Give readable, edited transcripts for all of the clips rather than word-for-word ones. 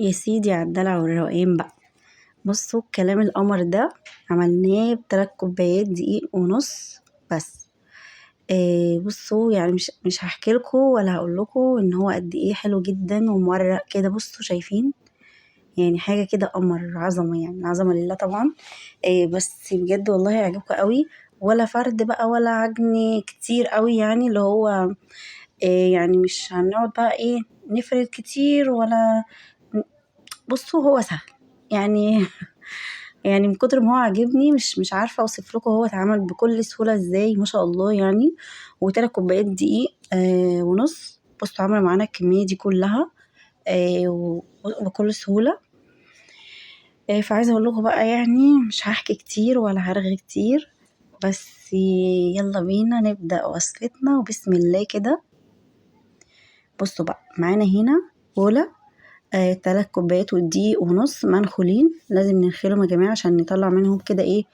يا سيدي على الدلع والروقان بقى. بصوا الكلام القمر ده عملناه ب3 كوبايات دقيق ونص بس. بصوا يعني مش هحكي لكم ولا هقول لكم ان هو قد ايه حلو جدا ومورق كده. بصوا شايفين يعني حاجه كده قمر، عظمه يعني، عظمه لله طبعا. بس بجد والله هيعجبكم قوي. ولا فرد بقى ولا عجن كتير قوي، يعني اللي هو يعني مش هنقعد بقى ايه نفرد كتير ولا. بصوا هو سهل يعني. يعني من كتر ما هو عاجبني مش عارفه اوصف لكم هو اتعمل بكل سهوله ازاي، ما شاء الله يعني. و3 كوبايات دقيق ونص. بصوا عملوا معانا الكميه دي كلها وبكل سهوله. فعايزه اقول لكم بقى يعني مش هحكي كتير ولا هرغي كتير، بس يلا بينا نبدا وصفتنا وبسم الله كده. بصوا بقى معانا هنا بوله 3 كوبايات والدقيق ونص منخولين. لازم ننخلهم يا جماعة عشان نطلع منهم كده ايه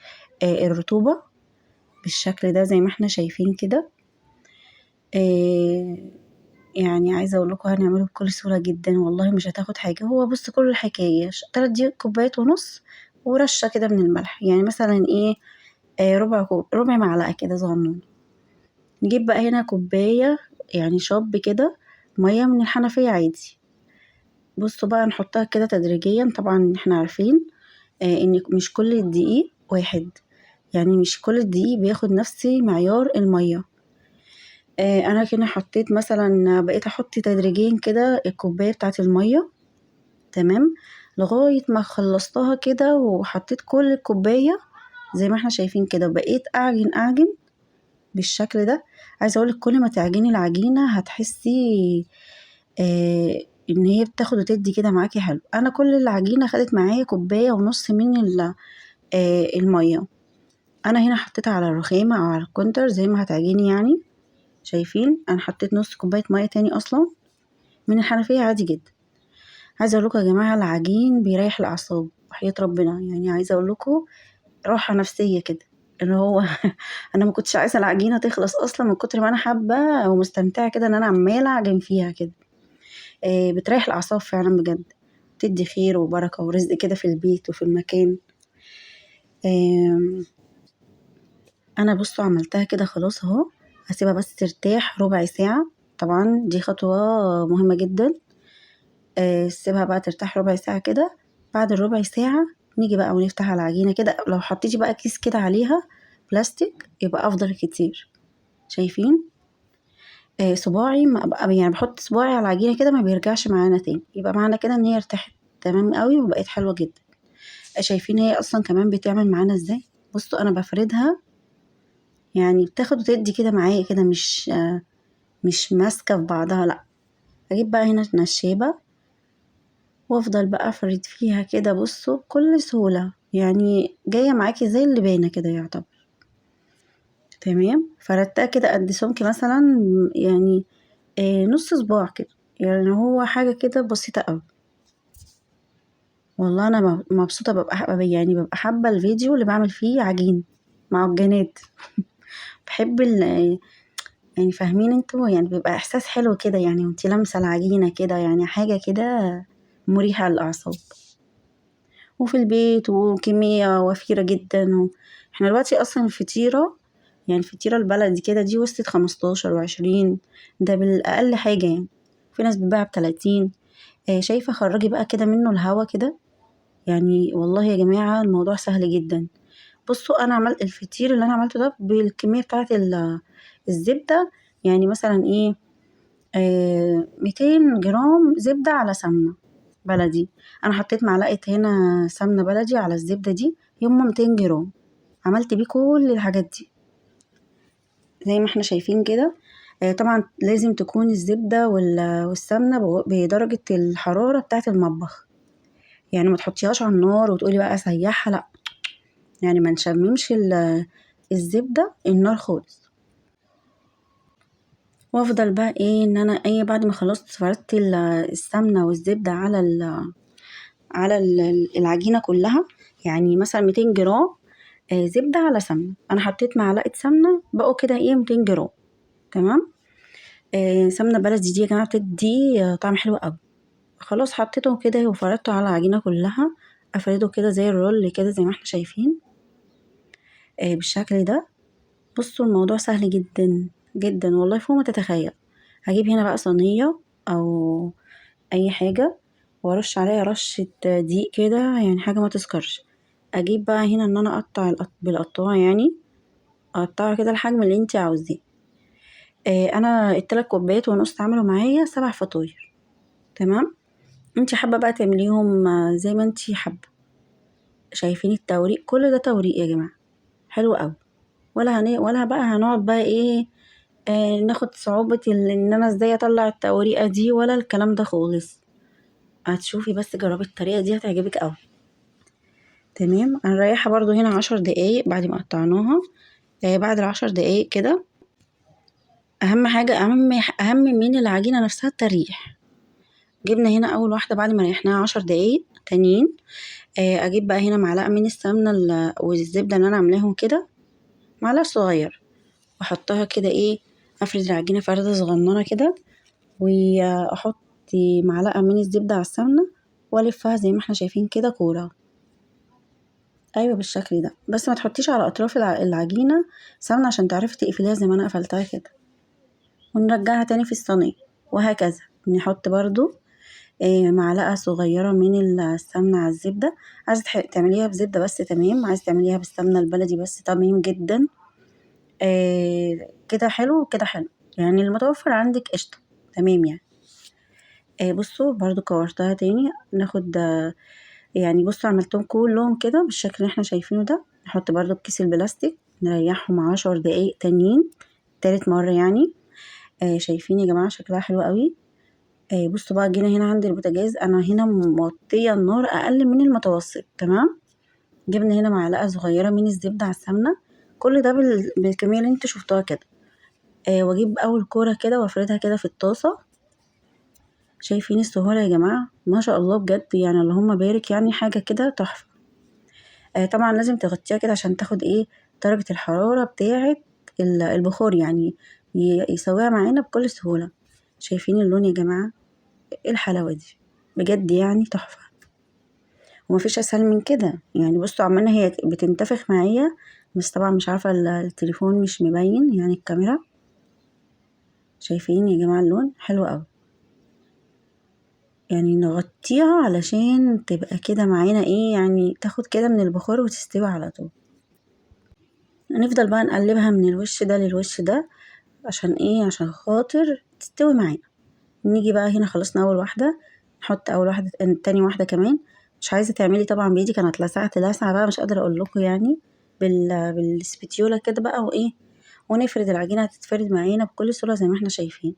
الرطوبة بالشكل ده زي ما احنا شايفين كده. آه يعني عايزة اقول لكم هنعمله بكل سهولة جدا والله، مش هتاخد حاجة. هو بص كل الحكاية 3 دقيق كوبايات ونص ورشة كده من الملح، يعني مثلا ايه ربع معلقة كده صغنون. نجيب بقى هنا كوباية يعني شوب كده مية من الحنفية عادي. بصوا بقى نحطها كده تدريجيا. طبعا احنا عارفين ان مش كل الدقيق واحد، يعني مش كل الدقيق بياخد نفس معيار المية. انا كده حطيت مثلا، بقيت احط تدريجيا كده الكوباية بتاعة المية. تمام لغاية ما خلصتها كده وحطيت كل الكوباية زي ما احنا شايفين كده. بقيت اعجن بالشكل ده. عايزة اقولك كل ما تعجني العجينة هتحسي ان هي بتاخد وتدي كده معاكي حلو. انا كل العجينة خدت معايا كوباية ونص من المية. انا هنا حطيتها على الرخامة او على الكونتر زي ما هتعجني يعني. شايفين انا حطيت نص كوباية مية تاني اصلا من الحنفية عادي جدا. عايزة اقول لكم يا جماعة العجين بيريح الاعصاب وحياة ربنا، يعني عايزة اقول لكم راحة نفسية كده اللي هو انا ما كنتش عايزة العجينة تخلص اصلا من كتر ما انا حابة ومستمتعة كده ان انا عمالة اعجن فيها كده. بتريح الاعصاب فعلا بجد، تدي خير وبركة ورزق كده في البيت وفي المكان. انا بصوا عملتها كده خلاص اهو. هسيبها بس ترتاح ربع ساعة. طبعا دي خطوة مهمة جدا. سيبها بقى ترتاح ربع ساعة كده. بعد الربع ساعة نيجي بقى ونفتح على العجينة كده. لو حطيتي بقى كيس كده عليها بلاستيك يبقى افضل كتير. شايفين صباعي ما بقى يعني بحط صباعي على العجينة كده ما بيرجعش معانا تاني، يبقى معنى كده ان هي ارتاحت تمام قوي وبقت حلوة جدا. شايفين هي اصلا كمان بتعمل معانا ازاي. بصوا انا بفردها يعني بتاخد وتدي كده معايا كده، مش ماسكة في بعضها لا. اجيب بقى هنا نشابة وافضل بقى افرد فيها كده. بصوا بكل سهولة يعني جاية معاكي زي اللبانة كده يعتبر. تمام فردتها كده قد سمك مثلا يعني نص صباع كده، يعني هو حاجة كده بسيطة اوي. والله انا مبسوطة، ببقى يعني ببقى حابة الفيديو اللي بعمل فيه عجين معجنات. بحب يعني فاهمين انتوا، يعني بيبقى احساس حلو كده يعني وانتي لامسه العجينه كده، يعني حاجه كده مريحه للاعصاب وفي البيت وكميه وفيره جدا احنا دلوقتي اصلا الفطيره، يعني الفطيره البلدي كده دي وصلت 15 و20، ده بالاقل حاجه يعني. في ناس بتبيعها ب30. شايفه خرجي بقى كده منه الهوا كده. يعني والله يا جماعه الموضوع سهل جدا. بصوا انا عملت الفطير اللي انا عملته ده بالكميه بتاعه الزبده. يعني مثلا ايه 200 جرام زبدة على سمنة بلدي. انا حطيت معلقة هنا سمنة بلدي على الزبدة دي، هما 200 جرام. عملت بيه كل الحاجات دي زي ما احنا شايفين كده. طبعا لازم تكون الزبدة والسمنة بدرجة الحرارة بتاعة المطبخ، يعني ما تحطيهاش على النار وتقولي بقى اسيحها لا، يعني ما نشممش الزبدة النار خالص. وافضل بقى ايه ان انا ايه بعد ما خلصت فردت السمنة والزبدة على العجينة كلها. يعني مثلا 200 جرام زبدة على سمنة، انا حطيت معلقة سمنة بقوا كده ايه 200 جرام. تمام سمنة بلدي دي يا جماعة بتدي طعم حلو قوي. خلاص حطيته كده وفردته على العجينة كلها، افرده كده زي الرول كده زي ما احنا شايفين بالشكل ده. بصوا الموضوع سهل جدا جدا والله فوق ما تتخيل. هجيب هنا بقى صينية او اي حاجة وارش عليها رشة دقيق كده، يعني حاجة ما تسكرش. اجيب بقى هنا ان انا اقطع بالقطاعة، يعني اقطعها كده الحجم اللي انتي عاوزاه. انا ال3.5 كوبايات عملوا معايا 7 فطاير. تمام. انتي حابة بقى تعمليهم زي ما انتي حابة. شايفين التوريق؟ كل ده توريق يا جماعة، حلو قوي. ولا بقى هنقعد بقى ايه ناخد صعوبة ان انا ازاي اطلع التوريقة دي، ولا الكلام ده خالص. هتشوفي بس جربي الطريقة دي هتعجبك قوي. تمام. هنريحها برضو هنا 10 دقايق بعد ما قطعناها. بعد ال10 دقايق كده، اهم حاجة اهم من العجينة نفسها التريح. جبنا هنا اول واحدة بعد ما ريحناها 10 دقايق تانيين. اجيب بقى هنا معلقة من السمنة والزبدة اللي انا عاملاهم كده، معلقة صغير، واحطها كده افرد العجينة فردة صغننة كده، واحط معلقة من الزبدة على السمنة والفها زي ما احنا شايفين كده كورة. ايوه بالشكل ده، بس ما تحطيش على اطراف العجينة سمنة عشان تعرفي تقفليها زي ما انا قفلتها كده. ونرجعها تاني في الصينية، وهكذا. نحط برضو معلقة صغيرة من السمنة على الزبدة. عايزة تعمليها بزبدة بس تمام، عايزة تعمليها بالسمنة البلدي بس تمام جدا. كده حلو كده حلو، يعني المتوفر عندك قشطة تمام يعني. بصوا برضو كورتها تاني. ناخد يعني بصوا عملتهم كلهم كده بالشكل اللي احنا شايفينه ده. نحط برضو بكيس البلاستيك، نريحهم 10 دقايق تانيين، تالت مرة يعني. شايفين يا جماعة شكلها حلو قوي. بصوا بقى جينا هنا عند البوتاجاز، انا هنا موطية النار اقل من المتوسط. تمام. جبنا هنا معلقة صغيرة من الزبدة على السمنة، كل ده بالكمية اللي انتوا شفتوها كده. واجيب اول كورة كده وافردها كده في الطاسة. شايفين السهولة يا جماعة؟ ما شاء الله بجد، يعني اللهم بارك، يعني حاجة كده تحفة. طبعا لازم تغطيها كده عشان تاخد درجة الحرارة بتاعة البخار، يعني يسويها معانا بكل سهولة. شايفين اللون يا جماعة؟ ايه الحلاوة دي بجد، يعني تحفة. ومفيش اسهل من كده. يعني بصوا عمالنا هي بتنتفخ معايا، بس طبعا مش عارفة التليفون مش مبين يعني الكاميرا. شايفين يا جماعة اللون حلو قوي؟ يعني نغطيها علشان تبقى كده معانا يعني تاخد كده من البخار وتستوي على طول. نفضل بقى نقلبها من الوش ده للوش ده، عشان عشان خاطر تستوي معانا. نيجي بقى هنا خلصنا اول واحدة، نحط اول واحدة تاني واحدة كمان. مش عايزة تعملي طبعا بايدك، انا اتلسعت لسعة بقى مش قادرة اقول لكم يعني. بالسبتيولا كده بقى ونفرد العجينة، هتتفرد معانا بكل سهولة زي ما احنا شايفين.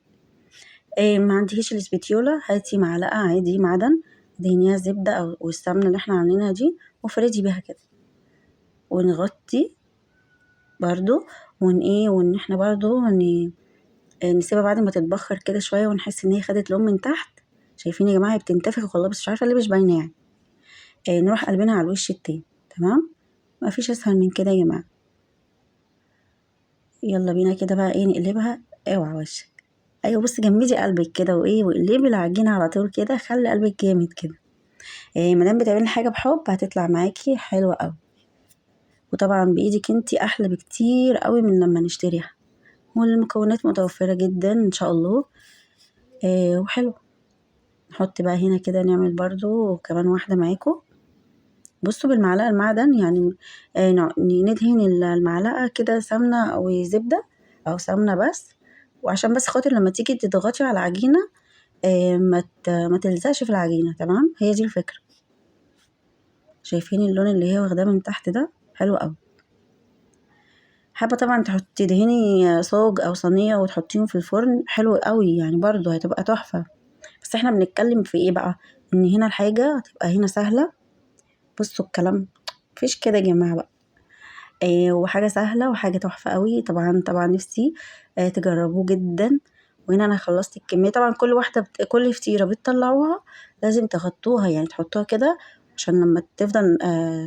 ما عندكيش الاسبتيولا، هاتي معلقة عادي معدن، دهنيها زبدة او والسمنة اللي احنا عاملينها دي، وفردي بيها كده. ونغطي برضو وان احنا برضو نسيبها بعد ما تتبخر كده شوية ونحس ان هي خدت لون من تحت. شايفين يا جماعة؟ هي بتنتفخ والله، بس مش عارفة ليه مش باينة يعني. نروح قلبينها على الوش التاني. تمام. مفيش اسهل من كده يا جماعة. يلا بينا كده بقى نقلبها. اوعى وشك. ايوه بصي جمدي قلبك كده وقلبي العجينة على طول كده، خلي قلبك جامد كده. مادام بتعملي حاجة بحب هتطلع معاكي حلوة قوي. وطبعا بايدك انتي احلى بكتير قوي من لما نشتريها، والمكونات متوفرة جدا ان شاء الله. وحلو. نحط بقى هنا كده، نعمل برضو كمان واحدة معاكم. بصوا بالمعلقة المعدن يعني. ندهن المعلقة كده سمنة أو زبدة أو سمنة بس، وعشان بس خاطر لما تيجي تضغطي على العجينة ما تلزقش في العجينة. تمام، هي دي الفكرة. شايفين اللون اللي هي واخداه من تحت ده؟ حلو قوي. حابة طبعا تحطي دهني صاج أو صينية وتحطيهم في الفرن، حلو قوي يعني برضو هتبقى تحفة. بس احنا بنتكلم في ايه بقى؟ ان هنا الحاجة هتبقى هنا سهلة. بصوا الكلام مفيش كده يا جماعة بقى. وحاجة سهلة وحاجة تحفة قوي. طبعا طبعا نفسي تجربوه جدا. وهنا انا خلصت الكمية. طبعا كل واحدة كل فطيرة بتطلعوها لازم تغطوها، يعني تحطوها كده عشان لما تفضل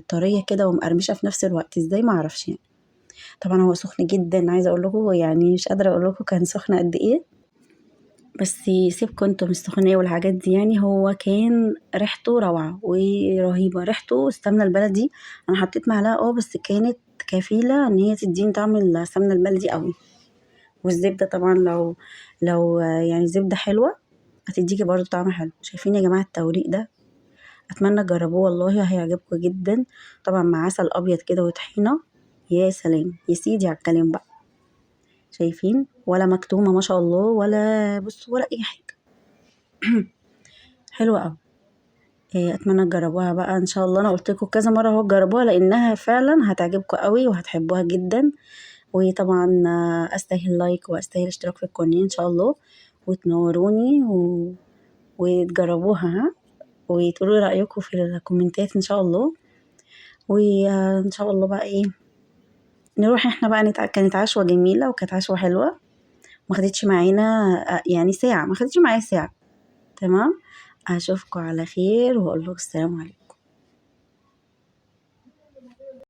طرية كده ومقرمشة في نفس الوقت. ازاي؟ ما اعرفش يعني. طبعا هو سخن جدا، عايزة اقول لكم يعني مش قادرة اقول لكم كان سخن قد ايه. بس سيبكم انتوا من السخونية والحاجات دي، يعني هو كان ريحته روعة ورهيبة. ريحته السمنة البلدي انا حطيت معلقة بس كانت كفيلة ان هي تديني طعم السمنة البلدي قوي. والزبدة طبعا لو يعني زبدة حلوة هتديكي برضو طعم حلو. شايفين يا جماعة التوريق ده؟ اتمنى تجربوه والله هيعجبكم جدا. طبعا مع عسل ابيض كده وطحينة، يا سلام يا سيدي على الكلام بقى. شايفين؟ ولا مكتومة ما شاء الله، ولا بص ولا اي حاجة. حلوة قوي. اتمنى تجربوها بقى ان شاء الله. انا قلت لكم كذا مره اهو تجربوها لانها فعلا هتعجبكم قوي وهتحبوها جدا. وطبعا استاهل لايك واستاهل اشتراك في القناه ان شاء الله. وتنوروني وتجربوها ها. وتقولوا لي رايكم في الكومنتات ان شاء الله. وان شاء الله بقى ايه، نروح احنا بقى كانت عشوة جميله وكانت عشوة حلوه. ما خدتش معانا يعني ساعه، ما خدتش معايا ساعه. تمام. اشوفكم على خير واقول لكم السلام عليكم.